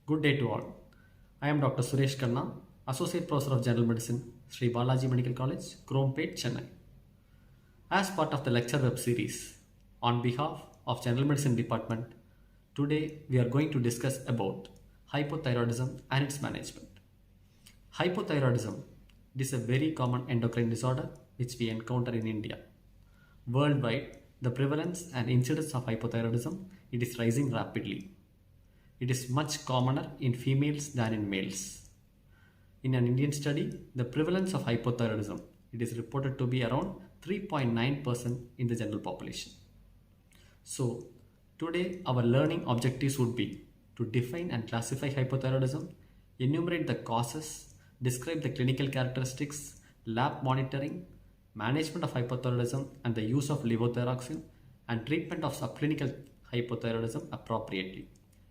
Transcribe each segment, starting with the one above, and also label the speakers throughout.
Speaker 1: Good day to all. I am Dr. Suresh Khanna, Associate Professor of General Medicine, Sree Balaji Medical College, Chromepet, Chennai. As part of the lecture web series, on behalf of General Medicine Department, today we are going to discuss about hypothyroidism and its management. Hypothyroidism is a very common endocrine disorder which we encounter in India. Worldwide, the prevalence and incidence of hypothyroidism it is rising rapidly. It is much commoner in females than in males. In an Indian study, the prevalence of hypothyroidism it is reported to be around 3.9% in the general population. So, today our learning objectives would be to define and classify hypothyroidism, enumerate the causes, describe the clinical characteristics, lab monitoring, management of hypothyroidism and the use of levothyroxine, and treatment of subclinical hypothyroidism appropriately.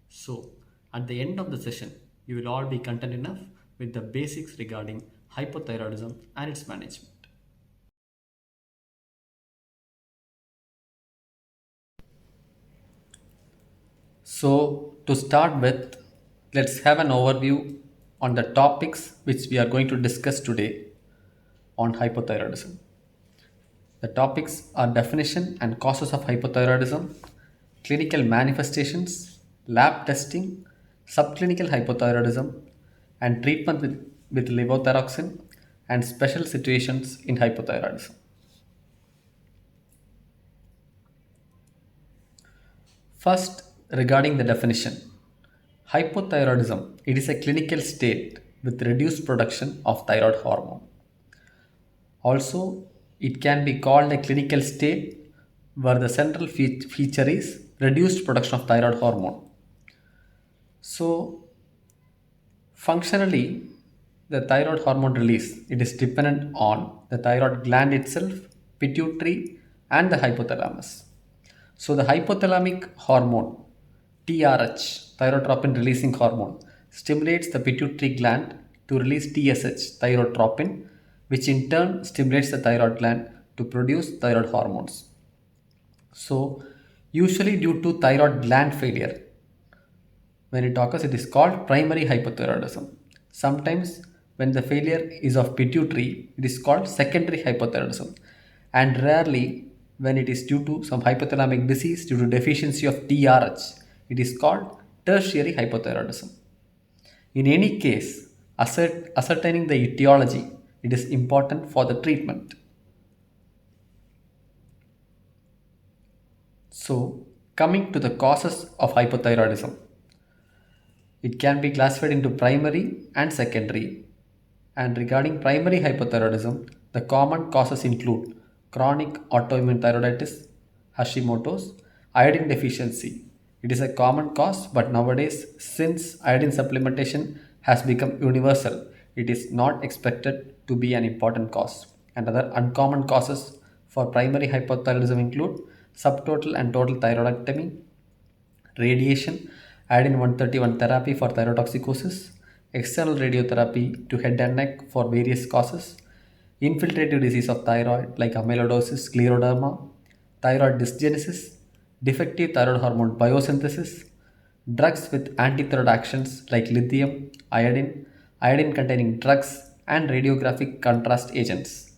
Speaker 1: So, at the end of the session, you will all be content enough with the basics regarding hypothyroidism and its management. So, to start with, let's have an overview on the topics which we are going to discuss today on hypothyroidism. The topics are definition and causes of hypothyroidism, clinical manifestations, lab testing, subclinical hypothyroidism, and treatment with levothyroxine, and special situations in hypothyroidism. First, regarding the definition, hypothyroidism it is a clinical state with reduced production of thyroid hormone. Also, it can be called a clinical state where the central feature is reduced production of thyroid hormone. So, functionally, the thyroid hormone release it is dependent on the thyroid gland itself, pituitary, and the hypothalamus. So, the hypothalamic hormone TRH, thyrotropin releasing hormone, stimulates the pituitary gland to release TSH, thyrotropin, which in turn stimulates the thyroid gland to produce thyroid hormones. So, usually due to thyroid gland failure, when it occurs, it is called primary hypothyroidism. Sometimes, when the failure is of pituitary, it is called secondary hypothyroidism. And rarely, when it is due to some hypothalamic disease due to deficiency of TRH, it is called tertiary hypothyroidism. In any case, ascertaining the etiology it is important for the treatment. So, coming to the causes of hypothyroidism, it can be classified into primary and secondary. And regarding primary hypothyroidism, the common causes include chronic autoimmune thyroiditis, Hashimoto's, iodine deficiency. It is a common cause, but nowadays, since iodine supplementation has become universal, it is not expected to be an important cause. And other uncommon causes for primary hypothyroidism include subtotal and total thyroidectomy, radiation, iodine 131 therapy for thyrotoxicosis, external radiotherapy to head and neck for various causes, infiltrative disease of thyroid like amyloidosis, scleroderma, thyroid dysgenesis, defective thyroid hormone biosynthesis, drugs with antithyroid actions like lithium, iodine containing drugs, and radiographic contrast agents.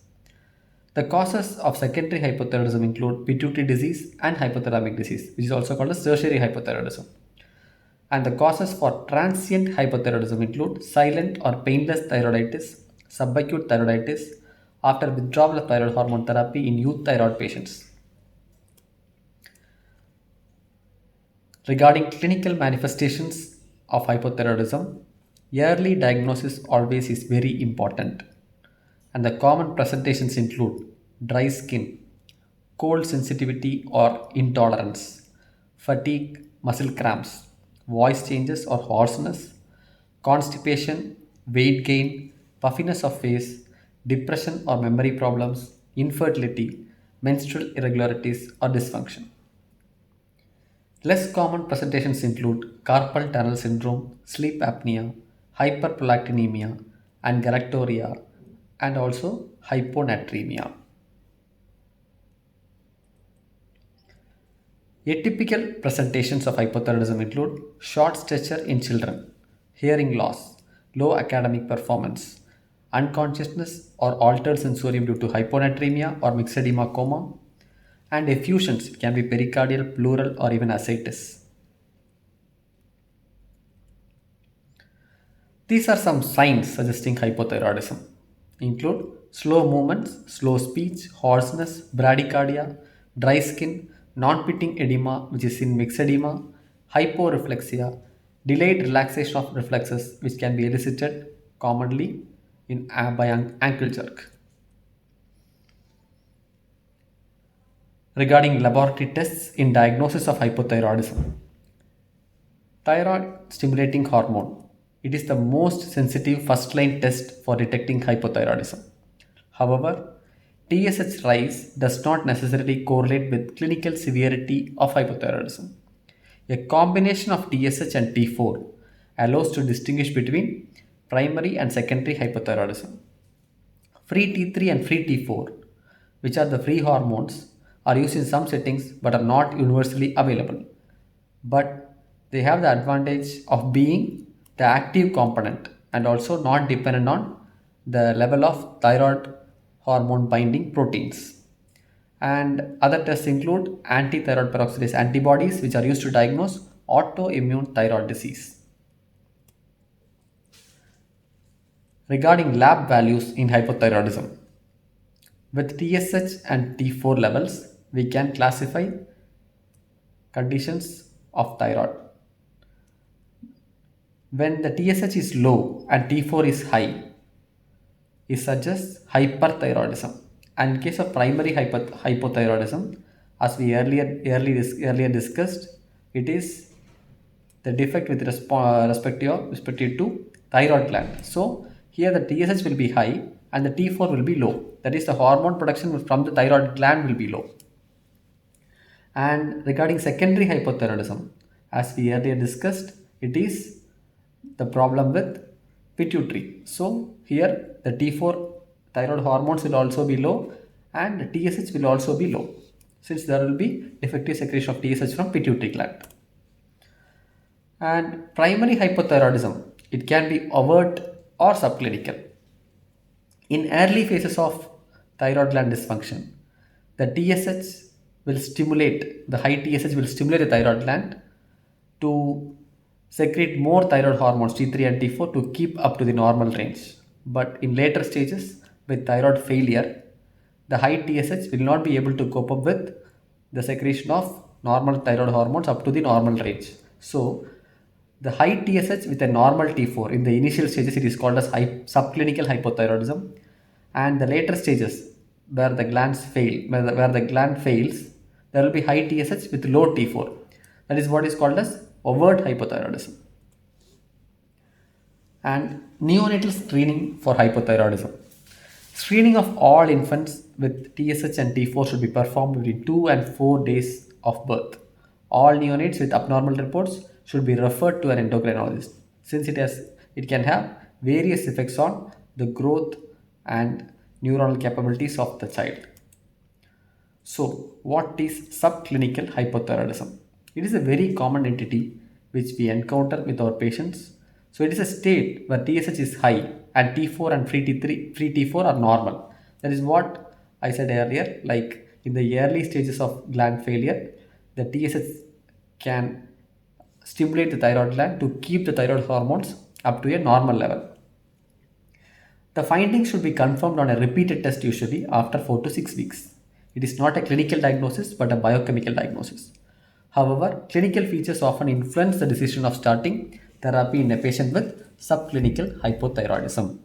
Speaker 1: The causes of secondary hypothyroidism include pituitary disease and hypothalamic disease, which is also called as tertiary hypothyroidism. And the causes for transient hypothyroidism include silent or painless thyroiditis, subacute thyroiditis after withdrawal of thyroid hormone therapy in youth thyroid patients. Regarding clinical manifestations of hypothyroidism, Early diagnosis always is very important, and the common presentations include dry skin, cold sensitivity or intolerance, fatigue, muscle cramps, voice changes or hoarseness, constipation, weight gain, puffiness of face, depression or memory problems, infertility, menstrual irregularities or dysfunction. Less common presentations include carpal tunnel syndrome, sleep apnea, hyperprolactinemia, and galactorrhea, and also hyponatremia. Atypical presentations of hypothyroidism include short stature in children, hearing loss, low academic performance, unconsciousness or altered sensorium due to hyponatremia or myxedema coma, and effusions. It can be pericardial, pleural, or even ascites. These are some signs suggesting hypothyroidism. Include slow movements, slow speech, hoarseness, bradycardia, dry skin, non-pitting edema, which is in myxedema, hyporeflexia, delayed relaxation of reflexes, which can be elicited commonly by ankle jerk. Regarding laboratory tests in diagnosis of hypothyroidism, thyroid stimulating hormone. It is the most sensitive first line test for detecting hypothyroidism. However, TSH rise does not necessarily correlate with clinical severity of hypothyroidism. A combination of TSH and T4 allows to distinguish between primary and secondary hypothyroidism. Free T3 and free T4, which are the free hormones, are used in some settings but are not universally available. But they have the advantage of being the active component and also not dependent on the level of thyroid hormone binding proteins. And other tests include anti-thyroid peroxidase antibodies, which are used to diagnose autoimmune thyroid disease. Regarding lab values in hypothyroidism, with TSH and T4 levels, we can classify conditions of thyroid. When the TSH is low and T4 is high, it suggests hyperthyroidism. And in case of primary hypothyroidism, as we earlier discussed, it is the defect with respective to thyroid gland. So here the TSH will be high and the T4 will be low. That is, the hormone production from the thyroid gland will be low. And regarding secondary hypothyroidism, as we earlier discussed, it is the problem with pituitary. So here the T4 thyroid hormones will also be low and the TSH will also be low, since there will be defective secretion of TSH from pituitary gland. And primary hypothyroidism, it can be overt or subclinical. In early phases of thyroid gland dysfunction, the TSH will stimulate, the high TSH will stimulate the thyroid gland to secrete more thyroid hormones T3 and T4 to keep up to the normal range. But in later stages, with thyroid failure, the high TSH will not be able to cope up with the secretion of normal thyroid hormones up to the normal range. So, the high TSH with a normal T4 in the initial stages, it is called as subclinical hypothyroidism, and the later stages where the glands fail, where the gland fails, there will be high TSH with low T4. That is what is called as overt hypothyroidism. And neonatal screening for hypothyroidism. Screening of all infants with TSH and T4 should be performed between 2 and 4 days of birth. All neonates with abnormal reports should be referred to an endocrinologist, since it can have various effects on the growth and neuronal capabilities of the child. So, what is subclinical hypothyroidism? It is a very common entity which we encounter with our patients. So, it is a state where TSH is high and T4 and free T4 are normal. That is what I said earlier. Like in the early stages of gland failure, the TSH can stimulate the thyroid gland to keep the thyroid hormones up to a normal level. The findings should be confirmed on a repeated test, usually after 4 to 6 weeks. It is not a clinical diagnosis but a biochemical diagnosis. However, clinical features often influence the decision of starting therapy in a patient with subclinical hypothyroidism.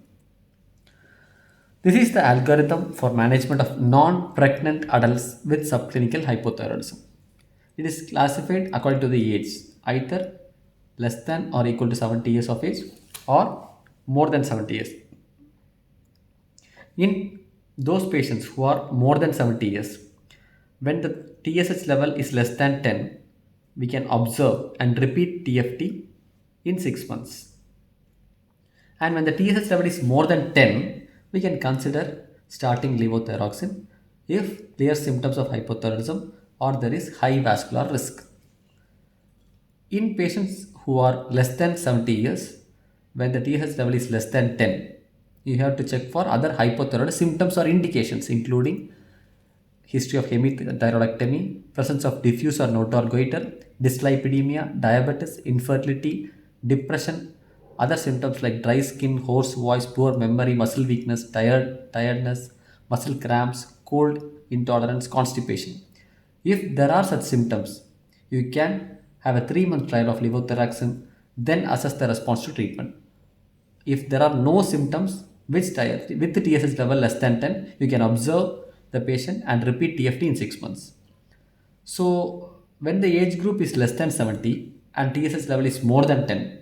Speaker 1: This is the algorithm for management of non-pregnant adults with subclinical hypothyroidism. It is classified according to the age, either less than or equal to 70 years of age or more than 70 years. In those patients who are more than 70 years, when the TSH level is less than 10, we can observe and repeat TFT in 6 months. And when the TSH level is more than 10, we can consider starting levothyroxine if there are symptoms of hypothyroidism or there is high vascular risk. In patients who are less than 70 years, when the TSH level is less than 10, you have to check for other hypothyroid symptoms or indications, including history of hemithyroidectomy, presence of diffuse or nodal goiter, dyslipidemia, diabetes, infertility, depression, other symptoms like dry skin, hoarse voice, poor memory, muscle weakness, tiredness, muscle cramps, cold intolerance, constipation. If there are such symptoms, you can have a 3-month trial of levothyroxine, then assess the response to treatment. If there are no symptoms with the TSH level less than 10, you can observe the patient and repeat TFT in 6 months. So, when the age group is less than 70 and TSH level is more than 10,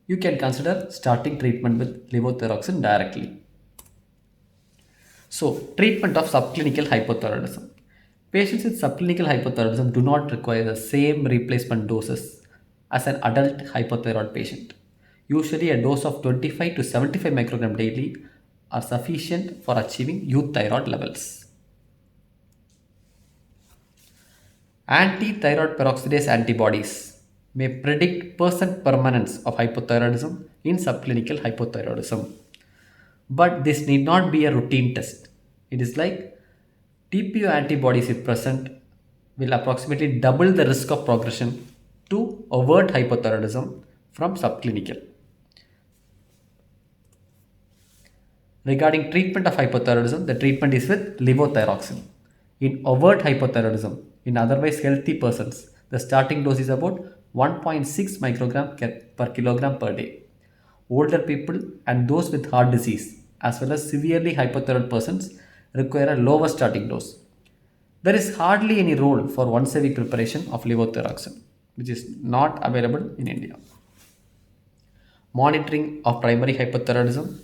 Speaker 1: you can consider starting treatment with levothyroxine directly. So, treatment of subclinical hypothyroidism. Patients with subclinical hypothyroidism do not require the same replacement doses as an adult hypothyroid patient. Usually, a dose of 25 to 75 microgram daily are sufficient for achieving youth thyroid levels. Anti-thyroid peroxidase antibodies may predict percent permanence of hypothyroidism in subclinical hypothyroidism. But this need not be a routine test. It is like TPO antibodies, if present, will approximately double the risk of progression to overt hypothyroidism from subclinical. Regarding treatment of hypothyroidism, the treatment is with levothyroxine. In overt hypothyroidism, in otherwise healthy persons, the starting dose is about 1.6 microgram per kilogram per day. Older people and those with heart disease, as well as severely hypothyroid persons, require a lower starting dose. There is hardly any role for once a week preparation of levothyroxine, which is not available in India. Monitoring of primary hypothyroidism.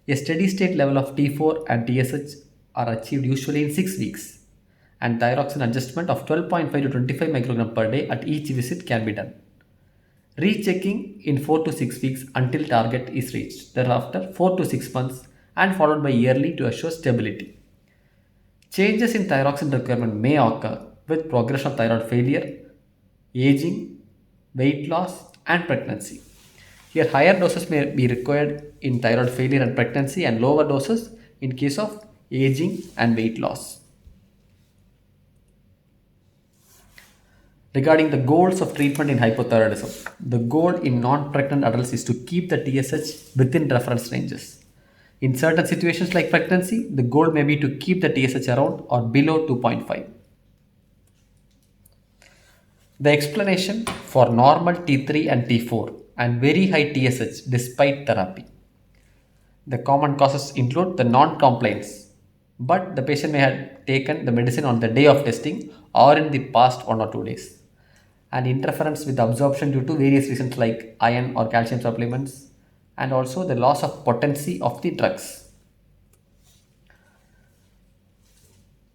Speaker 1: A steady state level of T4 and TSH are achieved usually in 6 weeks, and thyroxine adjustment of 12.5 to 25 microgram per day at each visit can be done. Rechecking in 4 to 6 weeks until target is reached, thereafter 4 to 6 months, and followed by yearly to assure stability. Changes in thyroxine requirement may occur with progression of thyroid failure, aging, weight loss, and pregnancy. Here, higher doses may be required in thyroid failure and pregnancy, and lower doses in case of aging and weight loss. Regarding the goals of treatment in hypothyroidism, the goal in non-pregnant adults is to keep the TSH within reference ranges. In certain situations like pregnancy, the goal may be to keep the TSH around or below 2.5. The explanation for normal T3 and T4 and very high TSH despite therapy. The common causes include the non-compliance, but the patient may have taken the medicine on the day of testing or in the past 1 or 2 days, and interference with absorption due to various reasons like iron or calcium supplements, and also the loss of potency of the drugs.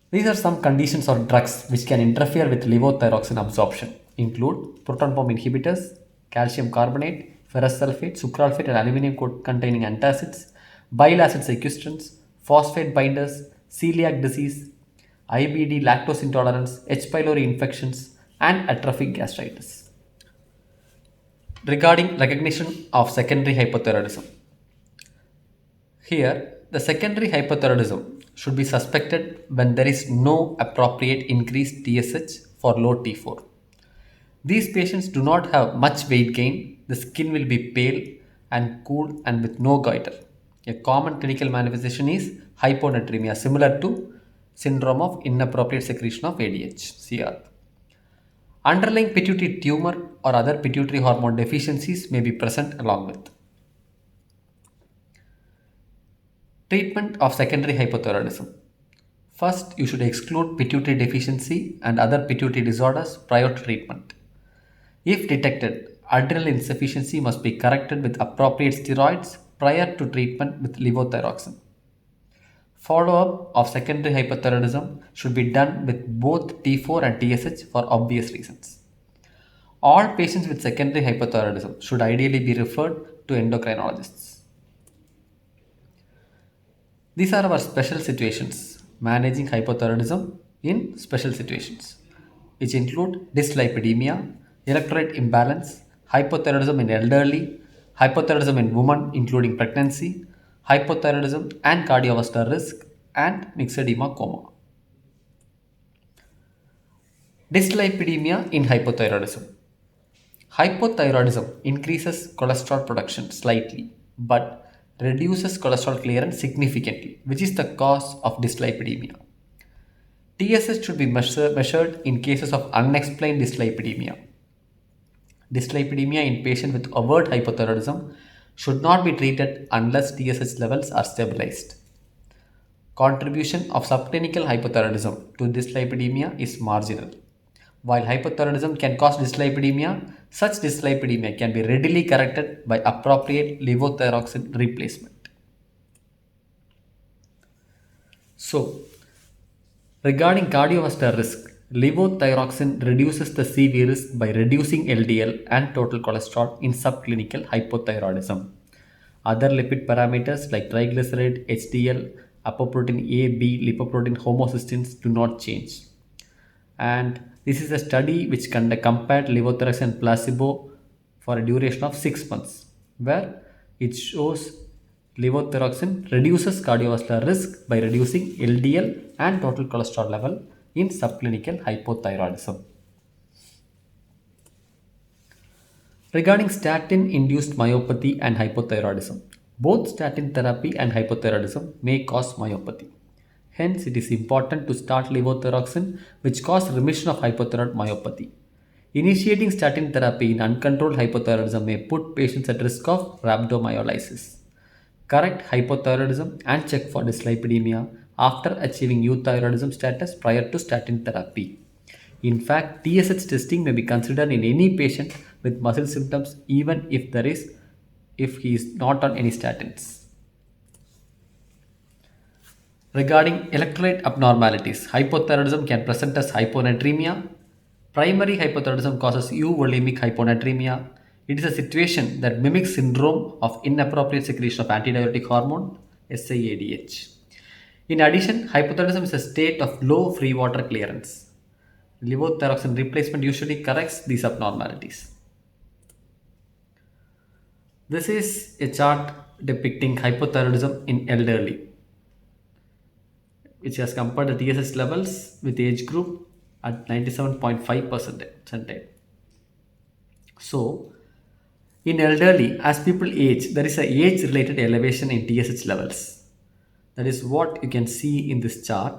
Speaker 1: These are some conditions or drugs which can interfere with levothyroxine absorption, include proton pump inhibitors, calcium carbonate, ferrous sulfate, sucralfate and aluminum containing antacids, bile acid sequestrants, phosphate binders, celiac disease, IBD, lactose intolerance, H. pylori infections, and atrophic gastritis. Regarding recognition of secondary hypothyroidism. Here, the secondary hypothyroidism should be suspected when there is no appropriate increased TSH for low T4. These patients do not have much weight gain, the skin will be pale and cool and with no goiter. A common clinical manifestation is hyponatremia, similar to syndrome of inappropriate secretion of ADH, CR. Underlying pituitary tumor or other pituitary hormone deficiencies may be present along with. Treatment of secondary hypothyroidism. First, you should exclude pituitary deficiency and other pituitary disorders prior to treatment. If detected, adrenal insufficiency must be corrected with appropriate steroids prior to treatment with levothyroxine. Follow up of secondary hypothyroidism should be done with both T4 and TSH for obvious reasons. All patients with secondary hypothyroidism should ideally be referred to endocrinologists. These are our special situations, managing hypothyroidism in special situations, which include dyslipidemia, electrolyte imbalance, hypothyroidism in elderly, hypothyroidism in women including pregnancy, hypothyroidism and cardiovascular risk, and myxedema coma. Dyslipidemia in hypothyroidism. Hypothyroidism increases cholesterol production slightly but reduces cholesterol clearance significantly, which is the cause of dyslipidemia. TSH should be measured in cases of unexplained dyslipidemia. Dyslipidemia in patients with overt hypothyroidism should not be treated unless TSH levels are stabilized. Contribution of subclinical hypothyroidism to dyslipidemia is marginal. While hypothyroidism can cause dyslipidemia, such dyslipidemia can be readily corrected by appropriate levothyroxine replacement. So, regarding cardiovascular risk, levothyroxine reduces the CV risk by reducing LDL and total cholesterol in subclinical hypothyroidism. Other lipid parameters like triglyceride, HDL, apoprotein A, B, lipoprotein homocysteines do not change. And this is a study which compared levothyroxine and placebo for a duration of 6 months, where it shows levothyroxine reduces cardiovascular risk by reducing LDL and total cholesterol level in subclinical hypothyroidism. Regarding statin-induced myopathy and hypothyroidism, both statin therapy and hypothyroidism may cause myopathy. Hence, it is important to start levothyroxine, which causes remission of hypothyroid myopathy. Initiating statin therapy in uncontrolled hypothyroidism may put patients at risk of rhabdomyolysis. Correct hypothyroidism and check for dyslipidemia after achieving euthyroidism status prior to statin therapy. In fact, TSH testing may be considered in any patient with muscle symptoms even if he is not on any statins. Regarding electrolyte abnormalities, hypothyroidism can present as hyponatremia. Primary hypothyroidism causes euvolemic hyponatremia. It is a situation that mimics syndrome of inappropriate secretion of antidiuretic hormone, SIADH. In addition, hypothyroidism is a state of low free water clearance. Levothyroxine replacement usually corrects these abnormalities. This is a chart depicting hypothyroidism in elderly, which has compared the TSH levels with age group at 97.5%. So, in elderly, as people age, there is a age-related elevation in TSH levels. That is what you can see in this chart.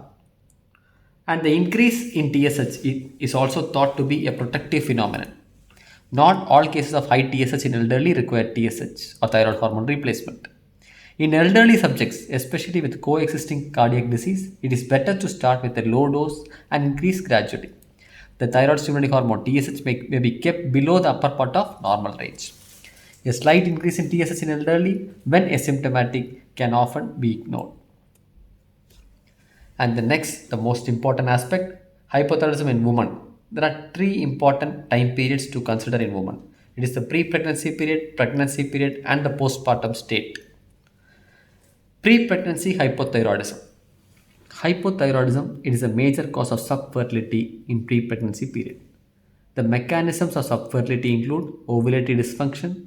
Speaker 1: And the increase in TSH is also thought to be a protective phenomenon. Not all cases of high TSH in elderly require TSH or thyroid hormone replacement. In elderly subjects, especially with coexisting cardiac disease, it is better to start with a low dose and increase gradually. The thyroid stimulating hormone TSH may be kept below the upper part of normal range. A slight increase in TSH in elderly, when asymptomatic, can often be ignored. And the most important aspect, hypothyroidism in women. There are three important time periods to consider in women. It is the pre-pregnancy period, pregnancy period, and the postpartum state. Pre-pregnancy hypothyroidism. Hypothyroidism, it is a major cause of subfertility in pre-pregnancy period. The mechanisms of subfertility include ovulatory dysfunction,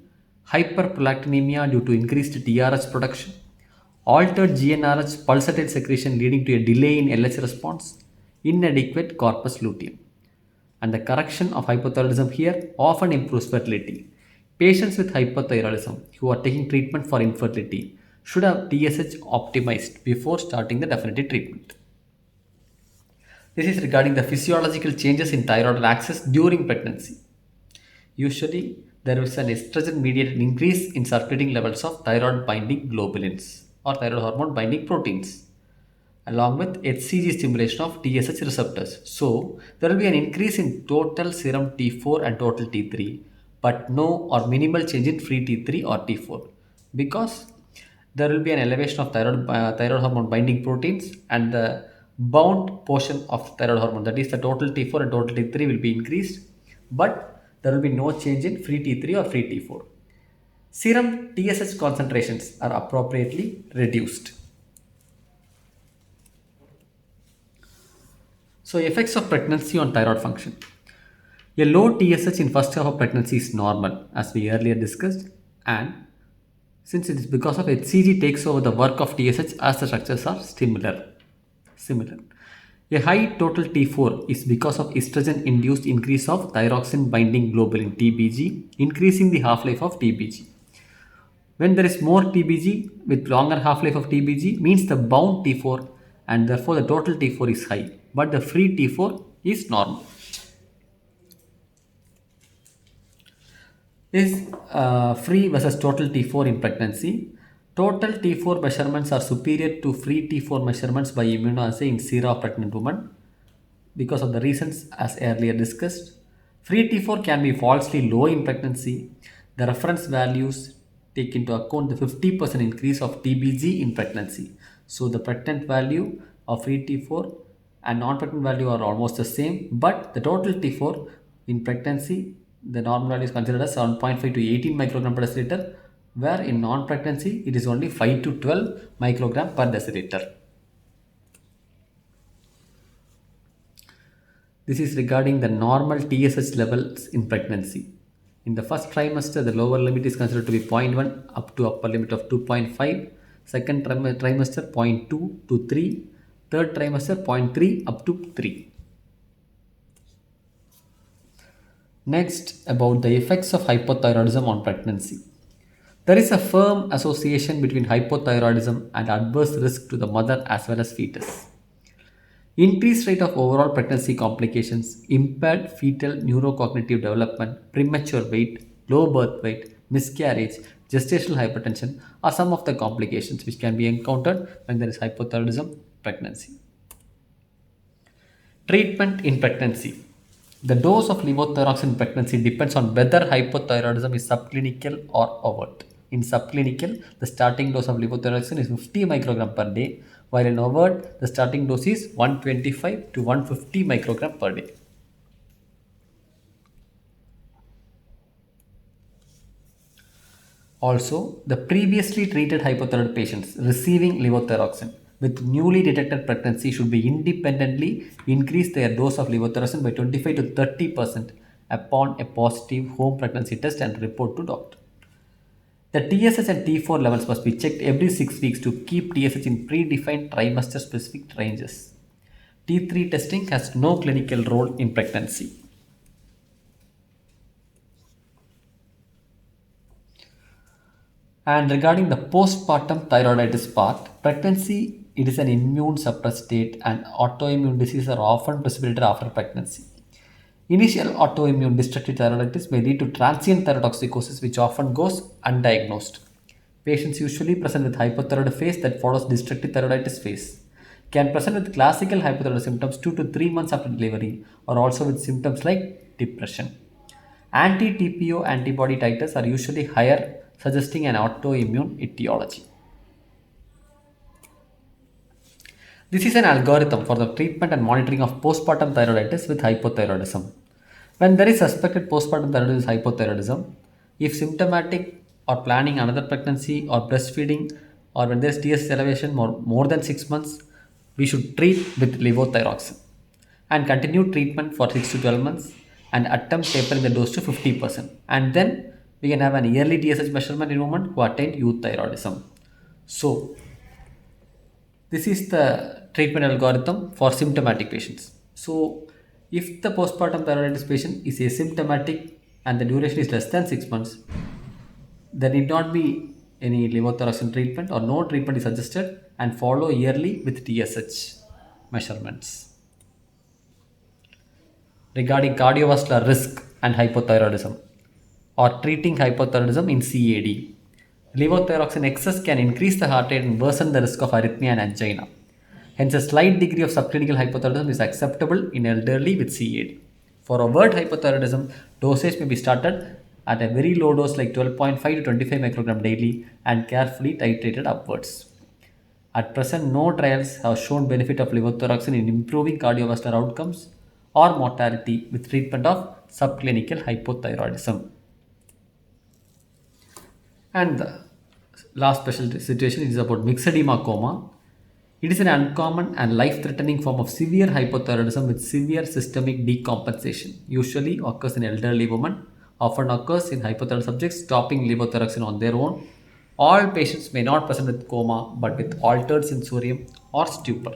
Speaker 1: hyperprolactinemia due to increased TRH production, altered GnRH pulsatile secretion leading to a delay in LH response, inadequate corpus luteum. And the correction of hypothyroidism here often improves fertility. Patients with hypothyroidism who are taking treatment for infertility should have TSH optimized before starting the definitive treatment. This is regarding the physiological changes in thyroid axis during pregnancy. Usually, there is an estrogen mediated increase in circulating levels of thyroid binding globulins. or thyroid hormone binding proteins, along with HCG stimulation of TSH receptors. So, there will be an increase in total serum T4 and total T3, but no or minimal change in free T3 or T4, because there will be an elevation of thyroid hormone binding proteins, and the bound portion of thyroid hormone, that is the total T4 and total T3, will be increased, but there will be no change in free T3 or free T4. Serum TSH concentrations are appropriately reduced. So, effects of pregnancy on thyroid function. A low TSH in first half of pregnancy is normal, as we earlier discussed, and since it is because of HCG takes over the work of TSH as the structures are similar. A high total T4 is because of estrogen-induced increase of thyroxine binding globulin (TBG), increasing the half-life of TBG. When there is more TBG with longer half-life of TBG means the bound T4, and therefore the total T4 is high, but the free T4 is normal. Is free versus total T4 in pregnancy. Total T4 measurements are superior to free T4 measurements by immunoassay in sera of pregnant women because of the reasons as earlier discussed. Free T4 can be falsely low in pregnancy. The reference values take into account the 50% increase of TBG in pregnancy. So the pregnant value of free T4 and non-pregnant value are almost the same, but the total T4 in pregnancy, the normal value is considered as 7.5 to 18 microgram per deciliter, where in non-pregnancy it is only 5 to 12 microgram per deciliter. This is regarding the normal TSH levels in pregnancy. In the first trimester, the lower limit is considered to be 0.1 up to upper limit of 2.5. Second trimester, 0.2 to 3. Third trimester, 0.3 up to 3. Next, about the effects of hypothyroidism on pregnancy. There is a firm association between hypothyroidism and adverse risk to the mother as well as fetus. Increased rate of overall pregnancy complications, impaired fetal neurocognitive development, premature weight, low birth weight, miscarriage, gestational hypertension are some of the complications which can be encountered when there is hypothyroidism pregnancy. Treatment in pregnancy. The dose of levothyroxine in pregnancy depends on whether hypothyroidism is subclinical or overt. In subclinical, the starting dose of levothyroxine is 50 microgram per day, while in overt, the starting dose is 125 to 150 microgram per day. Also, the previously treated hypothyroid patients receiving levothyroxine with newly detected pregnancy should be independently increase their dose of levothyroxine by 25 to 30% upon a positive home pregnancy test and report to doctor. The TSH and T4 levels must be checked every 6 weeks to keep TSH in predefined trimester specific ranges. T3 testing has no clinical role in pregnancy. And regarding the postpartum thyroiditis part, pregnancy, it is an immune suppressed state and autoimmune diseases are often precipitated after pregnancy. Initial autoimmune destructive thyroiditis may lead to transient thyrotoxicosis which often goes undiagnosed. Patients usually present with hypothyroid phase that follows destructive thyroiditis phase. Can present with classical hypothyroid symptoms 2 to 3 months after delivery or also with symptoms like depression. Anti-TPO antibody titers are usually higher, suggesting an autoimmune etiology. This is an algorithm for the treatment and monitoring of postpartum thyroiditis with hypothyroidism. When there is suspected postpartum thyroiditis hypothyroidism, if symptomatic or planning another pregnancy or breastfeeding, or when there is TSH elevation more than 6 months, we should treat with levothyroxine and continue treatment for 6 to 12 months and attempt tapering the dose to 50%. And then we can have an yearly TSH measurement in women who attained euthyroidism. So, this is the treatment algorithm for symptomatic patients. So, if the postpartum thyroiditis patient is asymptomatic and the duration is less than 6 months, there need not be any levothyroxine treatment or no treatment is suggested and follow yearly with TSH measurements. Regarding cardiovascular risk and hypothyroidism or treating hypothyroidism in CAD. Levothyroxine excess can increase the heart rate and worsen the risk of arrhythmia and angina. Hence, a slight degree of subclinical hypothyroidism is acceptable in elderly with CAD. For overt hypothyroidism, dosage may be started at a very low dose like 12.5 to 25 microgram daily and carefully titrated upwards. At present, no trials have shown benefit of levothyroxine in improving cardiovascular outcomes or mortality with treatment of subclinical hypothyroidism. And the last special situation is about myxedema coma. It is an uncommon and life-threatening form of severe hypothyroidism with severe systemic decompensation. Usually occurs in elderly women, often occurs in hypothyroid subjects stopping levothyroxine on their own. All patients may not present with coma but with altered sensorium or stupor.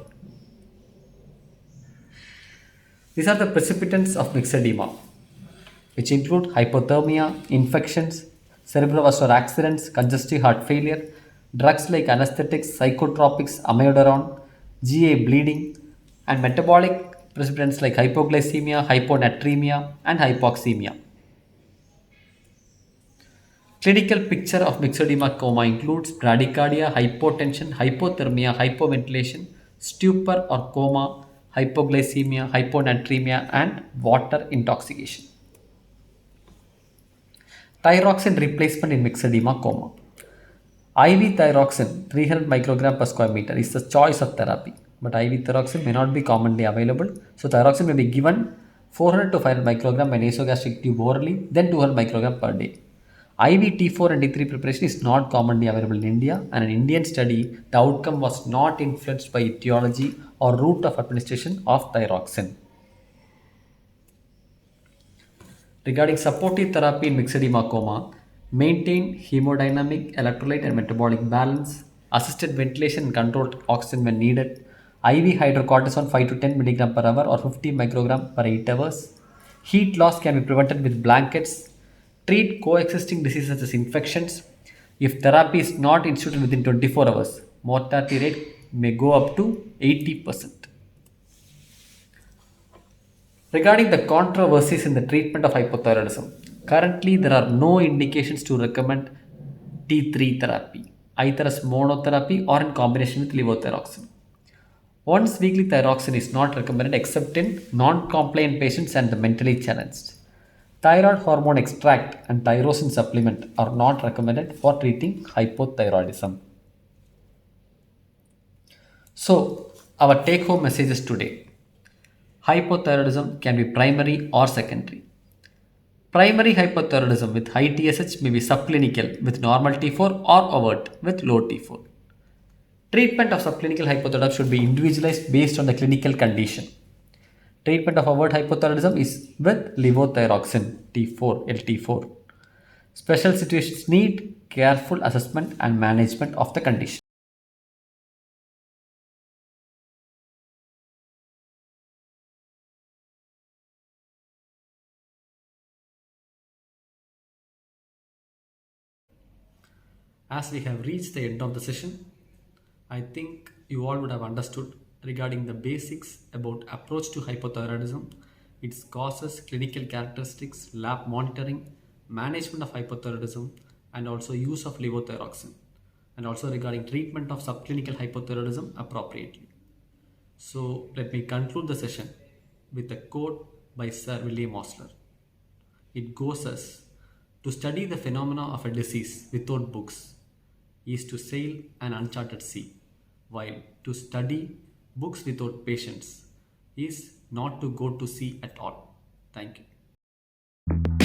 Speaker 1: These are the precipitants of myxedema, which include hypothermia, infections, cerebrovascular accidents, congestive heart failure, drugs like anesthetics, psychotropics, amiodarone, GA bleeding, and metabolic precipitants like hypoglycemia, hyponatremia, and hypoxemia. Clinical picture of myxedema coma includes bradycardia, hypotension, hypothermia, hypoventilation, stupor or coma, hypoglycemia, hyponatremia, and water intoxication. Thyroxine replacement in myxedema coma. IV thyroxine 300 microgram per square meter is the choice of therapy, but IV thyroxine may not be commonly available. So thyroxine may be given 400 to 500 microgram by nasogastric tube orally, then 200 microgram per day. IV T4 and T3 preparation is not commonly available in India, and an Indian study, the outcome was not influenced by etiology or route of administration of thyroxine. Regarding supportive therapy in myxedema coma, maintain hemodynamic, electrolyte and metabolic balance, assisted ventilation and controlled oxygen when needed, IV hydrocortisone 5 to 10 mg per hour or 50 microgram per 8 hours. Heat loss can be prevented with blankets. Treat coexisting diseases such as infections. If therapy is not instituted within 24 hours, mortality rate may go up to 80%. Regarding the controversies in the treatment of hypothyroidism, currently there are no indications to recommend T3 therapy, either as monotherapy or in combination with levothyroxine. Once weekly thyroxine is not recommended except in non-compliant patients and the mentally challenged. Thyroid hormone extract and tyrosine supplement are not recommended for treating hypothyroidism. So, our take home messages today. Hypothyroidism can be primary or secondary. Primary hypothyroidism with high TSH may be subclinical with normal T4 or overt with low T4. Treatment of subclinical hypothyroidism should be individualized based on the clinical condition. Treatment of overt hypothyroidism is with levothyroxine T4, LT4. Special situations need careful assessment and management of the condition. As we have reached the end of the session, I think you all would have understood regarding the basics about approach to hypothyroidism, its causes, clinical characteristics, lab monitoring, management of hypothyroidism, and also use of levothyroxine, and also regarding treatment of subclinical hypothyroidism appropriately. So let me conclude the session with a quote by Sir William Osler. It goes as, to study the phenomena of a disease without books is to sail an uncharted sea, while to study books without patience is not to go to sea at all. Thank you.